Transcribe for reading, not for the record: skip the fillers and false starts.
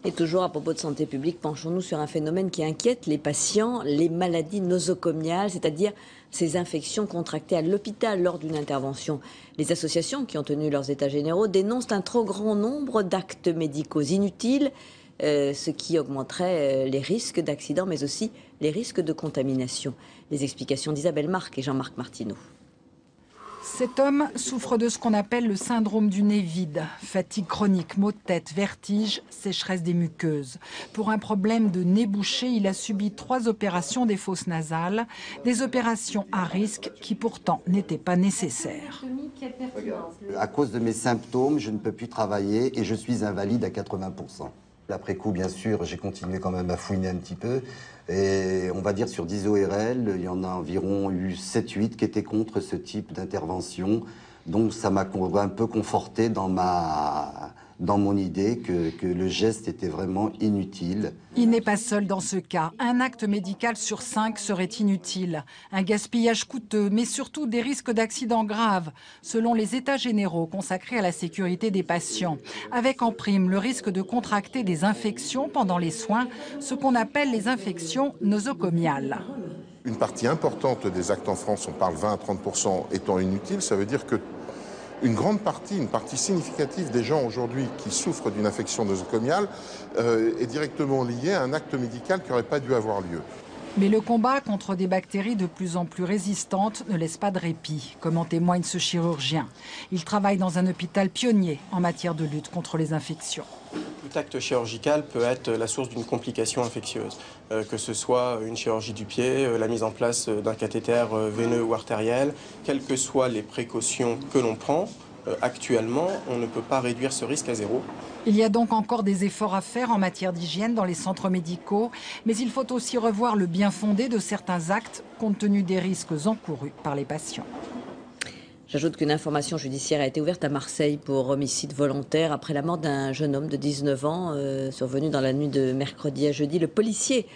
Et toujours à propos de santé publique, penchons-nous sur un phénomène qui inquiète les patients, les maladies nosocomiales, c'est-à-dire ces infections contractées à l'hôpital lors d'une intervention. Les associations qui ont tenu leurs états généraux dénoncent un trop grand nombre d'actes médicaux inutiles, ce qui augmenterait les risques d'accidents, mais aussi les risques de contamination. Les explications d'Isabelle Marc et Jean-Marc Martineau. Cet homme souffre de ce qu'on appelle le syndrome du nez vide. Fatigue chronique, maux de tête, vertige, sécheresse des muqueuses. Pour un problème de nez bouché, il a subi 3 opérations des fosses nasales. Des opérations à risque qui pourtant n'étaient pas nécessaires. À cause de mes symptômes, je ne peux plus travailler et je suis invalide à 80%. Après coup, bien sûr, j'ai continué quand même à fouiner un petit peu. Et on va dire sur 10 ORL, il y en a environ eu 7-8 qui étaient contre ce type d'intervention. Donc ça m'a un peu conforté dans mon idée que le geste était vraiment inutile. Il n'est pas seul dans ce cas. Un acte médical sur 5 serait inutile. Un gaspillage coûteux, mais surtout des risques d'accidents graves, selon les états généraux consacrés à la sécurité des patients. Avec en prime le risque de contracter des infections pendant les soins, ce qu'on appelle les infections nosocomiales. Une partie importante des actes en France, on parle 20 à 30%, étant inutiles, ça veut dire que une partie significative des gens aujourd'hui qui souffrent d'une infection nosocomiale est directement liée à un acte médical qui n'aurait pas dû avoir lieu. Mais le combat contre des bactéries de plus en plus résistantes ne laisse pas de répit, comme en témoigne ce chirurgien. Il travaille dans un hôpital pionnier en matière de lutte contre les infections. Tout acte chirurgical peut être la source d'une complication infectieuse, que ce soit une chirurgie du pied, la mise en place d'un cathéter veineux ou artériel, quelles que soient les précautions que l'on prend. Actuellement, on ne peut pas réduire ce risque à 0. Il y a donc encore des efforts à faire en matière d'hygiène dans les centres médicaux, mais il faut aussi revoir le bien fondé de certains actes compte tenu des risques encourus par les patients. J'ajoute qu'une information judiciaire a été ouverte à Marseille pour homicide volontaire après la mort d'un jeune homme de 19 ans survenu dans la nuit de mercredi à jeudi. Le policier